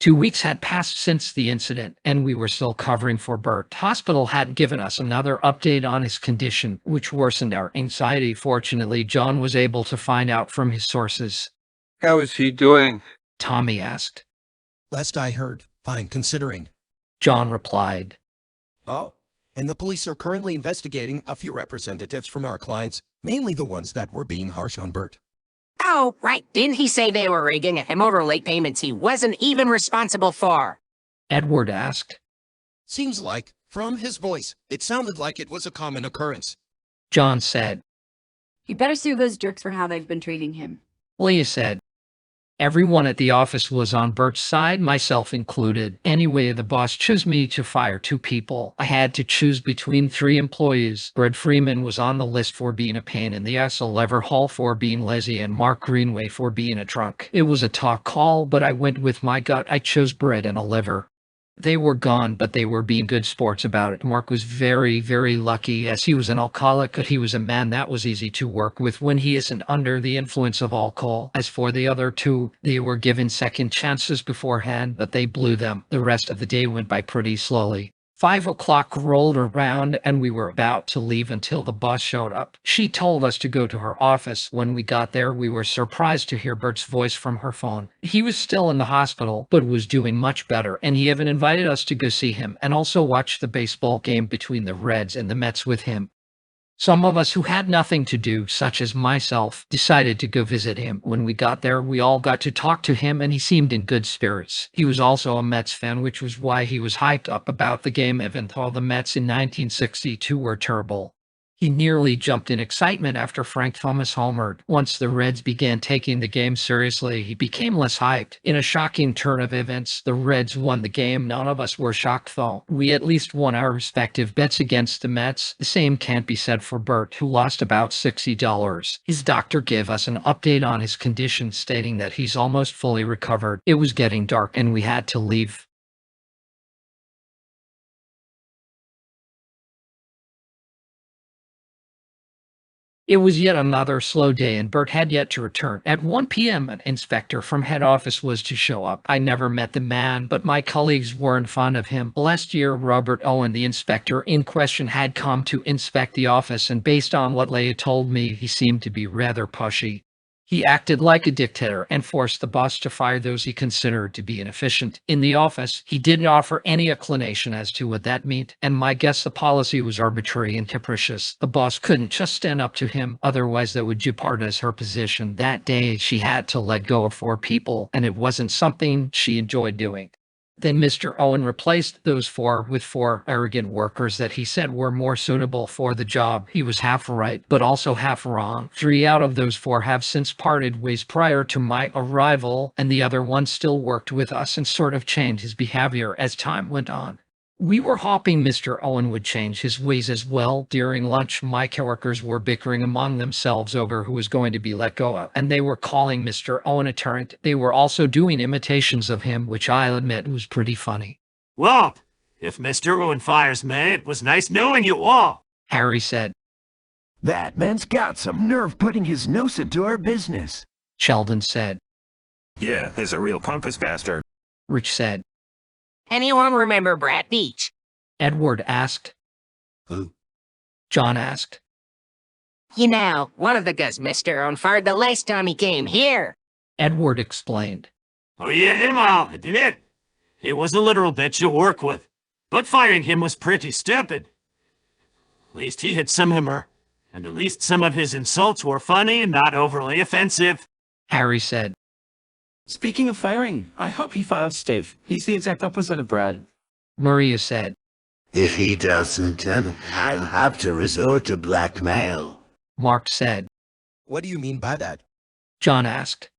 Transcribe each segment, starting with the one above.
2 weeks had passed since the incident, and we were still covering for Bert. Hospital had given us another update on his condition, which worsened our anxiety. Fortunately, John was able to find out from his sources. How is he doing? Tommy asked. Last I heard, fine considering. John replied. Oh, and the police are currently investigating a few representatives from our clients, mainly the ones that were being harsh on Bert. Oh, right. Didn't he say they were rigging him over late payments he wasn't even responsible for? Edward asked. Seems like, from his voice, it sounded like it was a common occurrence. John said. You better sue those jerks for how they've been treating him. Leah said. Everyone at the office was on Bert's side, myself included. Anyway, the boss chose me to fire 2 people. I had to choose between 3 employees. Brett Freeman was on the list for being a pain in the ass, Oliver Hall for being lazy, and Mark Greenway for being a drunk. It was a tough call, but I went with my gut. I chose Brett and Oliver. They were gone, but they were being good sports about it. Mark was very, very lucky, as he was an alcoholic, but he was a man that was easy to work with when he isn't under the influence of alcohol. As for the other 2, they were given second chances beforehand, but they blew them. The rest of the day went by pretty slowly. 5 o'clock rolled around, and we were about to leave until the boss showed up. She told us to go to her office. When we got there, we were surprised to hear Bert's voice from her phone. He was still in the hospital, but was doing much better, and he even invited us to go see him and also watch the baseball game between the Reds and the Mets with him. Some of us who had nothing to do, such as myself, decided to go visit him. When we got there, we all got to talk to him, and he seemed in good spirits. He was also a Mets fan, which was why he was hyped up about the game, even though the Mets in 1962 were terrible. He nearly jumped in excitement after Frank Thomas homered. Once the Reds began taking the game seriously, he became less hyped. In a shocking turn of events, the Reds won the game. None of us were shocked, though. We at least won our respective bets against the Mets. The same can't be said for Bert, who lost about $60. His doctor gave us an update on his condition, stating that he's almost fully recovered. It was getting dark, and we had to leave. It was yet another slow day, and Bert had yet to return. At 1 p.m., an inspector from head office was to show up. I never met the man, but my colleagues weren't fond of him. Last year, Robert Owen, the inspector in question, had come to inspect the office, and based on what Leia told me, he seemed to be rather pushy. He acted like a dictator and forced the boss to fire those he considered to be inefficient. In the office, he didn't offer any explanation as to what that meant, and my guess the policy was arbitrary and capricious. The boss couldn't just stand up to him, otherwise that would jeopardize her position. That day, she had to let go of 4 people, and it wasn't something she enjoyed doing. Then Mr. Owen replaced those 4 with 4 arrogant workers that he said were more suitable for the job. He was half right, but also half wrong. 3 out of those 4 have since parted ways prior to my arrival, and the other one still worked with us and sort of changed his behavior as time went on. We were hoping Mr. Owen would change his ways as well. During lunch, my coworkers were bickering among themselves over who was going to be let go of, and they were calling Mr. Owen a tyrant. They were also doing imitations of him, which I'll admit was pretty funny. Well, if Mr. Owen fires me, it was nice knowing you all, Harry said. That man's got some nerve putting his nose into our business, Sheldon said. Yeah, he's a real pompous bastard, Rich said. Anyone remember Brad Beach? Edward asked. Who? John asked. You know, one of the guys Mr. Owen fired the last time he came here. Edward explained. Oh yeah, him I'll admit. He was a literal bitch to work with, but firing him was pretty stupid. At least he had some humor, and at least some of his insults were funny and not overly offensive, Harry said. Speaking of firing, I hope he fires Steve. He's the exact opposite of Brad. Maria said. If he doesn't, then I'll have to resort to blackmail, Mark said. What do you mean by that? John asked.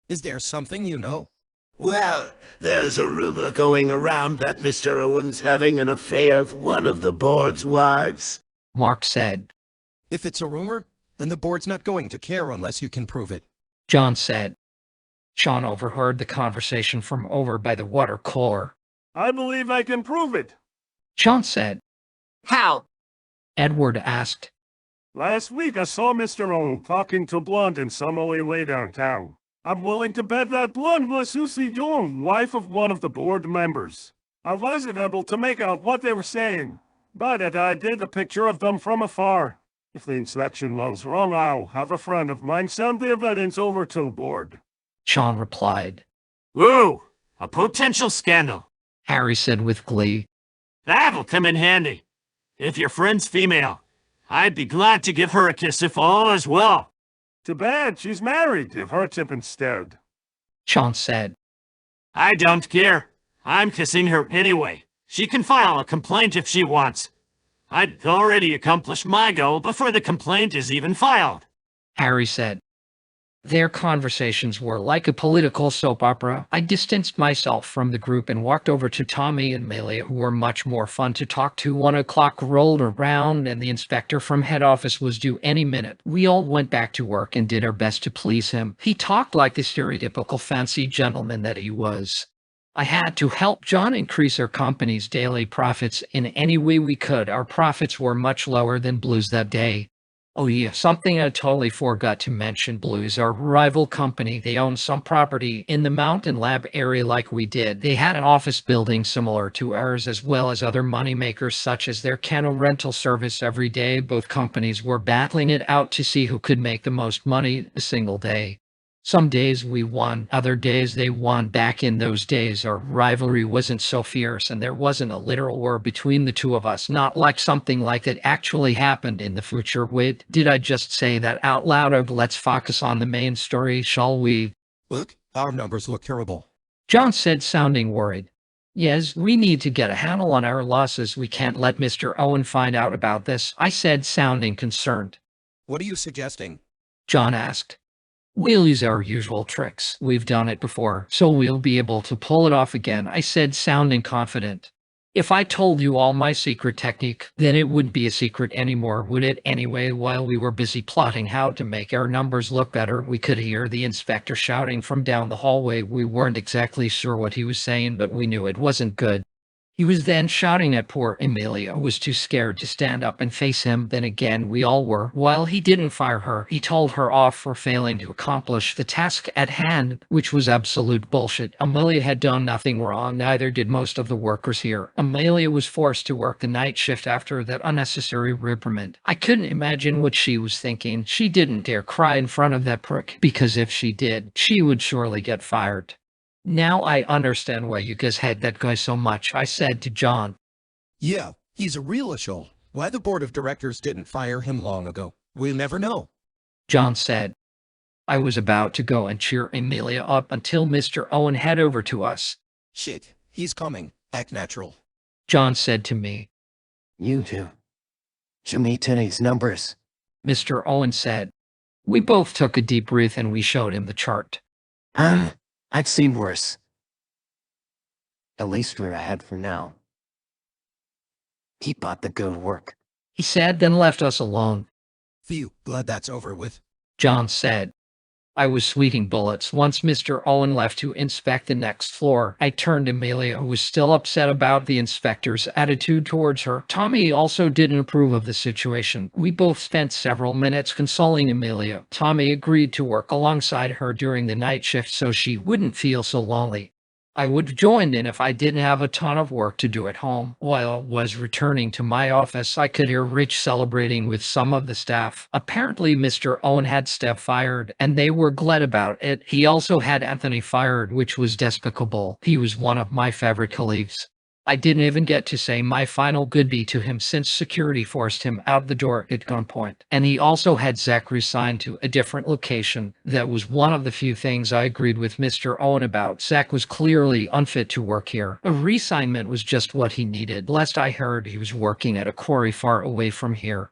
Is there something you know? Well, there's a rumor going around that Mr. Owen's having an affair with one of the board's wives, Mark said. If it's a rumor, then the board's not going to care unless you can prove it, John said. Sean overheard the conversation from over by the water cooler. I believe I can prove it. Sean said. How? Edward asked. Last week I saw Mr. Owen talking to Blonde in some alleyway downtown. I'm willing to bet that blonde was Susie Jung, wife of one of the board members. I wasn't able to make out what they were saying, but I did a picture of them from afar. If the inspection was wrong, I'll have a friend of mine send the evidence over to the board. Sean replied. Ooh, a potential scandal. Harry said with glee. That will come in handy. If your friend's female, I'd be glad to give her a kiss if all is well. Too bad she's married, if her tip instead. Sean said. I don't care. I'm kissing her anyway. She can file a complaint if she wants. I'd already accomplished my goal before the complaint is even filed. Harry said. Their conversations were like a political soap opera. I distanced myself from the group and walked over to Tommy and Amelia, who were much more fun to talk to. 1 o'clock rolled around and the inspector from head office was due any minute. We all went back to work and did our best to please him. He talked like the stereotypical fancy gentleman that he was. I had to help John increase our company's daily profits in any way we could. Our profits were much lower than Blue's that day. Oh yeah, something I totally forgot to mention. Blue's our rival company. They own some property in the Mountain Lab area like we did. They had an office building similar to ours, as well as other moneymakers such as their kennel rental service every day. Both companies were battling it out to see who could make the most money a single day. Some days we won, other days they won. Back in those days, our rivalry wasn't so fierce and there wasn't a literal war between the two of us, not like something like that actually happened in the future. Wait, did I just say that out loud? Let's focus on the main story, shall we? Look, our numbers look terrible. John said, sounding worried. Yes, we need to get a handle on our losses. We can't let Mr. Owen find out about this, I said, sounding concerned. What are you suggesting? John asked. We'll use our usual tricks. We've done it before, so we'll be able to pull it off again, I said, sounding confident. If I told you all my secret technique, then it wouldn't be a secret anymore, would it? Anyway, while we were busy plotting how to make our numbers look better, we could hear the inspector shouting from down the hallway. We weren't exactly sure what he was saying, but we knew it wasn't good. He was then shouting at poor Amelia, who was too scared to stand up and face him. Then again, we all were. While he didn't fire her, he told her off for failing to accomplish the task at hand, which was absolute bullshit. Amelia had done nothing wrong, neither did most of the workers here. Amelia was forced to work the night shift after that unnecessary reprimand. I couldn't imagine what she was thinking. She didn't dare cry in front of that prick, because if she did, she would surely get fired. Now I understand why you guys hate that guy so much, I said to John. Yeah, he's a real asshole. Why the board of directors didn't fire him long ago, we'll never know. John said. I was about to go and cheer Amelia up until Mr. Owen headed over to us. Shit, he's coming. Act natural. John said to me. You two. Show me today's numbers. Mr. Owen said. We both took a deep breath and we showed him the chart. I've seen worse. At least we're ahead for now. Keep up the good work, he said, then left us alone. Phew, glad that's over with. John said. I was sweating bullets. Once Mr. Owen left to inspect the next floor, I turned to Amelia, who was still upset about the inspector's attitude towards her. Tommy also didn't approve of the situation. We both spent several minutes consoling Amelia. Tommy agreed to work alongside her during the night shift so she wouldn't feel so lonely. I would have joined in if I didn't have a ton of work to do at home. While I was returning to my office, I could hear Rich celebrating with some of the staff. Apparently, Mr. Owen had Steph fired, and they were glad about it. He also had Anthony fired, which was despicable. He was one of my favorite colleagues. I didn't even get to say my final goodbye to him since security forced him out the door at gunpoint. And he also had Zach resigned to a different location. That was one of the few things I agreed with Mr. Owen about. Zach was clearly unfit to work here. A reassignment was just what he needed. Last I heard, he was working at a quarry far away from here.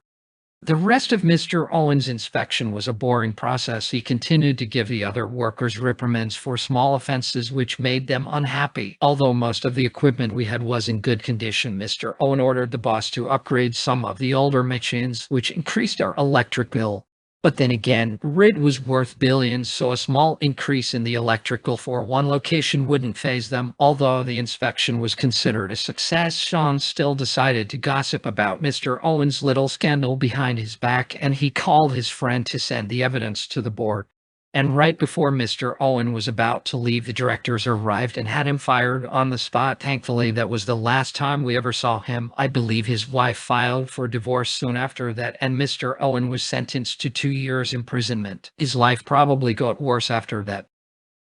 The rest of Mr. Owen's inspection was a boring process. He continued to give the other workers reprimands for small offenses which made them unhappy. Although most of the equipment we had was in good condition, Mr. Owen ordered the boss to upgrade some of the older machines, which increased our electric bill. But then again, RID was worth billions, so a small increase in the electrical for one location wouldn't faze them. Although the inspection was considered a success, Sean still decided to gossip about Mr. Owen's little scandal behind his back, and he called his friend to send the evidence to the board. And right before Mr. Owen was about to leave, the directors arrived and had him fired on the spot. Thankfully, that was the last time we ever saw him. I believe his wife filed for divorce soon after that, and Mr. Owen was sentenced to 2 years imprisonment. His life probably got worse after that.